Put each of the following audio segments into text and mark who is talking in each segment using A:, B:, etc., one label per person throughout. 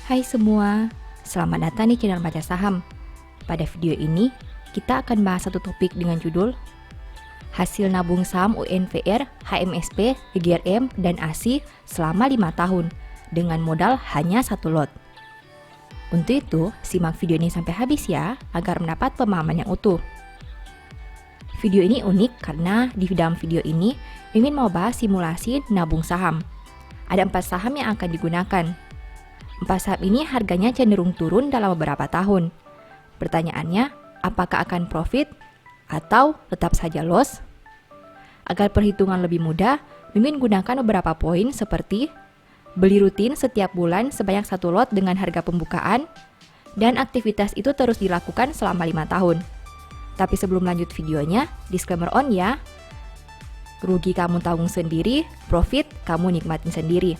A: Hai semua, selamat datang di channel Baca Saham. Pada video ini, kita akan bahas satu topik dengan judul Hasil nabung saham UNVR, HMSP, GRM, dan ASI selama 5 tahun dengan modal hanya satu lot. Untuk itu, simak video ini sampai habis ya, agar mendapat pemahaman yang utuh. Video ini unik karena di dalam video ini ingin mau bahas simulasi nabung saham. Ada 4 saham yang akan digunakan. 4 saham ini harganya cenderung turun dalam beberapa tahun. Pertanyaannya, apakah akan profit atau tetap saja loss? Agar perhitungan lebih mudah, Mimin gunakan beberapa poin seperti beli rutin setiap bulan sebanyak 1 lot dengan harga pembukaan, dan aktivitas itu terus dilakukan selama 5 tahun. Tapi sebelum lanjut videonya, disclaimer on ya. Rugi kamu tanggung sendiri, profit kamu nikmatin sendiri.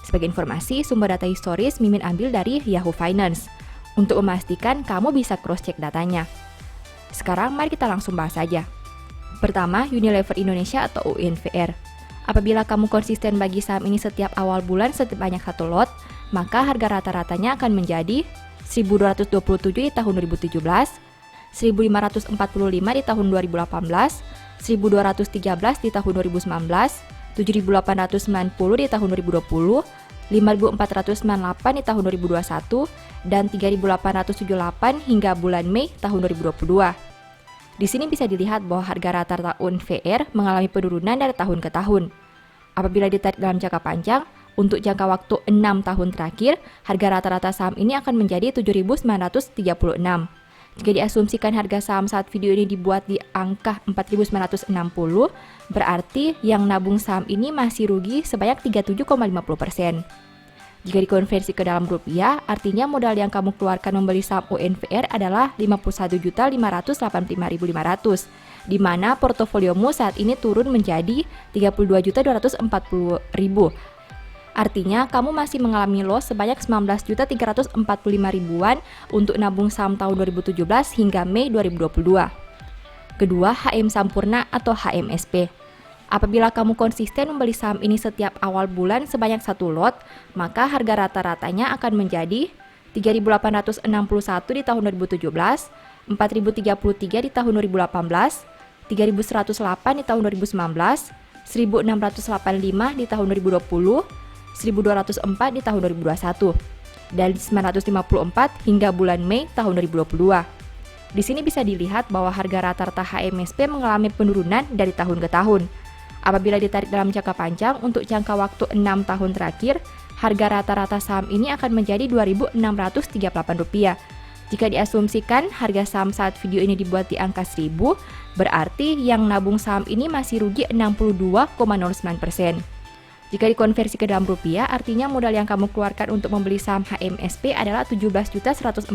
A: Sebagai informasi, sumber data historis Mimin ambil dari Yahoo Finance. Untuk memastikan kamu bisa cross-check datanya. Sekarang mari kita langsung bahas saja. Pertama, Unilever Indonesia atau UNVR. Apabila kamu konsisten bagi saham ini setiap awal bulan sebanyak 1 lot, maka harga rata-ratanya akan menjadi 1.227 di tahun 2017, 1.545 di tahun 2018, 1.213 di tahun 2019, 7.890 di tahun 2020, 5.498 di tahun 2021, dan 3.878 hingga bulan Mei tahun 2022. Di sini bisa dilihat bahwa harga rata-rata UNVR mengalami penurunan dari tahun ke tahun. Apabila ditarik dalam jangka panjang, untuk jangka waktu 6 tahun terakhir, harga rata-rata saham ini akan menjadi 7.936. Jika diasumsikan harga saham saat video ini dibuat di angka 4.960, berarti yang nabung saham ini masih rugi sebanyak 37,50%. Jika dikonversi ke dalam rupiah, artinya modal yang kamu keluarkan membeli saham UNVR adalah 51.585.500, di mana portofoliomu saat ini turun menjadi 32.240.000. Artinya, kamu masih mengalami loss sebanyak 19.345.000-an untuk nabung saham tahun 2017 hingga Mei 2022. Kedua, HM Sampurna atau HMSP. Apabila kamu konsisten membeli saham ini setiap awal bulan sebanyak 1 lot, maka harga rata-ratanya akan menjadi 3.861 di tahun 2017, 4.033 di tahun 2018, 3.108 di tahun 2019, 1.685 di tahun 2020, 1.204 di tahun 2021, dan 954 hingga bulan Mei tahun 2022. Di sini bisa dilihat bahwa harga rata-rata HMSP mengalami penurunan dari tahun ke tahun. Apabila ditarik dalam jangka panjang untuk jangka waktu 6 tahun terakhir, harga rata-rata saham ini akan menjadi Rp2.638. Jika diasumsikan harga saham saat video ini dibuat di angka 1.000, berarti yang nabung saham ini masih rugi 62,09%. Jika dikonversi ke dalam rupiah, artinya modal yang kamu keluarkan untuk membeli saham HMSP adalah 17.147.000,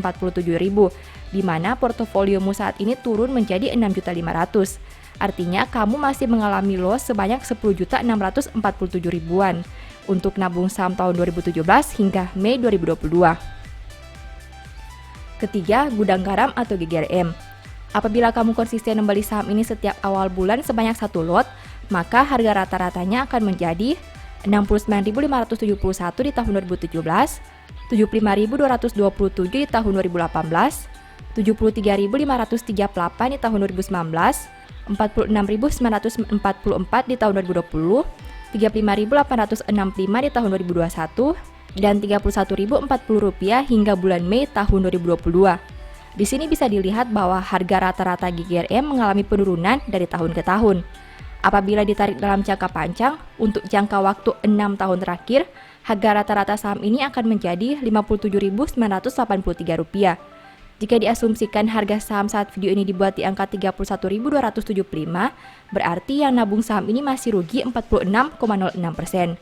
A: di mana portofoliomu saat ini turun menjadi 6.500.000. Artinya kamu masih mengalami loss sebanyak 10.647.000-an untuk nabung saham tahun 2017 hingga Mei 2022. Ketiga, gudang garam atau GGRM. Apabila kamu konsisten membeli saham ini setiap awal bulan sebanyak 1 lot, maka harga rata-ratanya akan menjadi 69.571 di tahun 2017, 75.227 di tahun 2018, 73.538 di tahun 2019, 46.944 di tahun 2020, 35.865 di tahun 2021, dan Rp31.040 hingga bulan Mei tahun 2022. Di sini bisa dilihat bahwa harga rata-rata GGRM mengalami penurunan dari tahun ke tahun. Apabila ditarik dalam jangka panjang, untuk jangka waktu 6 tahun terakhir, harga rata-rata saham ini akan menjadi Rp57.983. Jika diasumsikan harga saham saat video ini dibuat di angka 31.275, berarti yang nabung saham ini masih rugi 46,06%.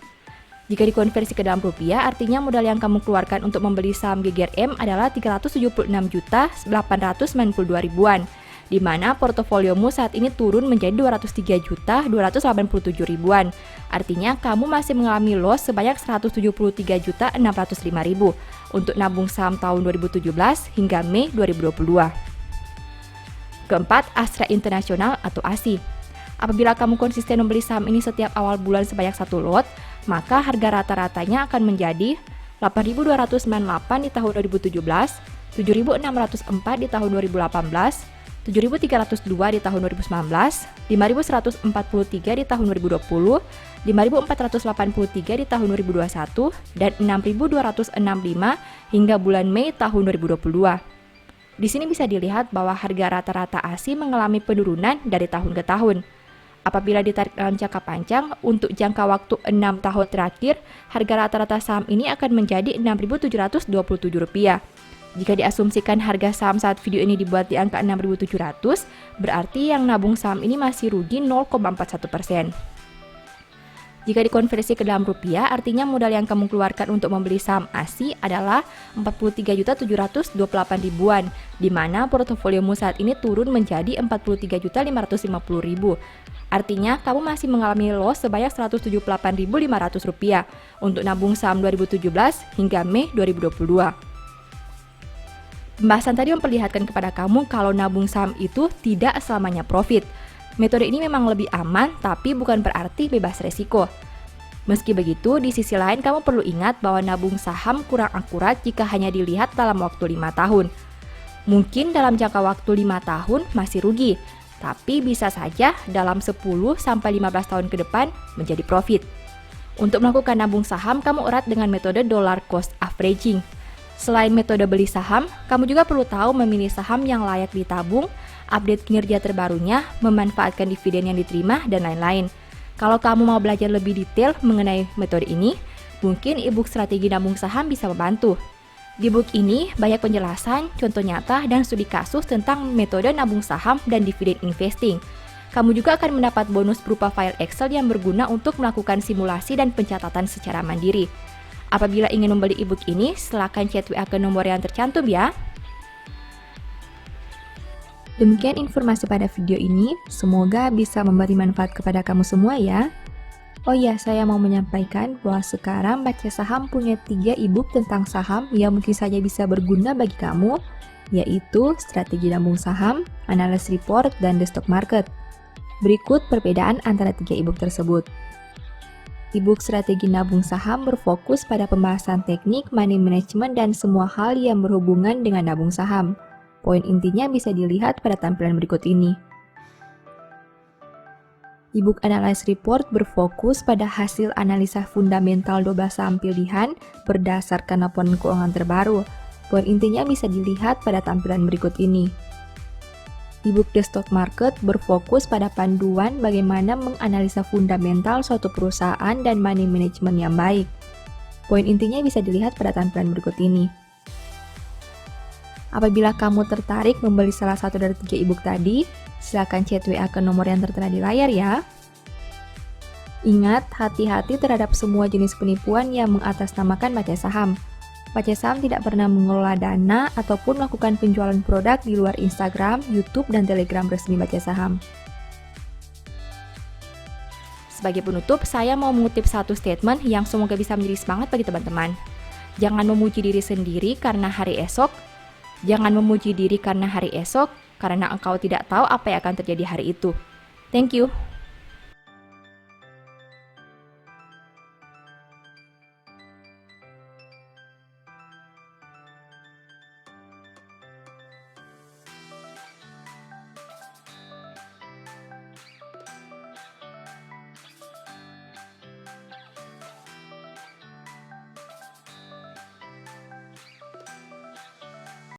A: Jika dikonversi ke dalam rupiah, artinya modal yang kamu keluarkan untuk membeli saham GGRM adalah 376.992.000-an, di mana portofoliomu saat ini turun menjadi 203.287.000-an. Artinya kamu masih mengalami loss sebanyak 173.605.000 untuk nabung saham tahun 2017 hingga Mei 2022. Keempat, Astra International atau ASI. Apabila kamu konsisten membeli saham ini setiap awal bulan sebanyak 1 lot, maka harga rata-ratanya akan menjadi 8.298 di tahun 2017, 7.604 di tahun 2018, 7.302 di tahun 2019, 5.143 di tahun 2020, 5.483 di tahun 2021, dan 6.265 hingga bulan Mei tahun 2022. Di sini bisa dilihat bahwa harga rata-rata ASI mengalami penurunan dari tahun ke tahun. Apabila ditarik dalam jangka panjang, untuk jangka waktu 6 tahun terakhir, harga rata-rata saham ini akan menjadi Rp6.727. Jika diasumsikan harga saham saat video ini dibuat di angka 6.700, berarti yang nabung saham ini masih rugi 0,41%. Jika dikonversi ke dalam rupiah, artinya modal yang kamu keluarkan untuk membeli saham ASI adalah 43.728.000-an, di mana portofoliomu saat ini turun menjadi 43.550.000. Artinya, kamu masih mengalami loss sebanyak Rp178.500 untuk nabung saham 2017 hingga Mei 2022. Pembahasan tadi memperlihatkan kepada kamu kalau nabung saham itu tidak selamanya profit. Metode ini memang lebih aman, tapi bukan berarti bebas resiko. Meski begitu, di sisi lain kamu perlu ingat bahwa nabung saham kurang akurat jika hanya dilihat dalam waktu 5 tahun. Mungkin dalam jangka waktu 5 tahun masih rugi, tapi bisa saja dalam 10-15 tahun ke depan menjadi profit. Untuk melakukan nabung saham, kamu erat dengan metode dollar cost averaging. Selain metode beli saham, kamu juga perlu tahu memilih saham yang layak ditabung, update kinerja terbarunya, memanfaatkan dividen yang diterima, dan lain-lain. Kalau kamu mau belajar lebih detail mengenai metode ini, mungkin e-book strategi nabung saham bisa membantu. Di book ini banyak penjelasan, contoh nyata, dan studi kasus tentang metode nabung saham dan dividen investing. Kamu juga akan mendapat bonus berupa file Excel yang berguna untuk melakukan simulasi dan pencatatan secara mandiri. Apabila ingin membeli e-book ini, silakan chat WA ke nomor yang tercantum ya. Demikian informasi pada video ini, semoga bisa memberi manfaat kepada kamu semua ya. Oh ya, saya mau menyampaikan bahwa sekarang Baca Saham punya 3 e-book tentang saham yang mungkin saja bisa berguna bagi kamu, yaitu Strategi Nabung Saham, Analysis Report, dan The Stock Market. Berikut perbedaan antara 3 e-book tersebut. E-book Strategi Nabung Saham berfokus pada pembahasan teknik, money management, dan semua hal yang berhubungan dengan nabung saham. Poin intinya bisa dilihat pada tampilan berikut ini. E-book Analysis Report berfokus pada hasil analisa fundamental 12 saham pilihan berdasarkan laporan keuangan terbaru. Poin intinya bisa dilihat pada tampilan berikut ini. E-book The Stock Market berfokus pada panduan bagaimana menganalisa fundamental suatu perusahaan dan money management yang baik. Poin intinya bisa dilihat pada tampilan berikut ini. Apabila kamu tertarik membeli salah satu dari 3 e-book tadi, silakan chat WA ke nomor yang tertera di layar ya. Ingat, hati-hati terhadap semua jenis penipuan yang mengatasnamakan baca saham. Baca Saham tidak pernah mengelola dana ataupun melakukan penjualan produk di luar Instagram, YouTube, dan Telegram resmi Baca Saham. Sebagai penutup, saya mau mengutip satu statement yang semoga bisa menjadi semangat bagi teman-teman. Jangan memuji diri sendiri karena hari esok. Jangan memuji diri karena hari esok, karena engkau tidak tahu apa yang akan terjadi hari itu. Thank you.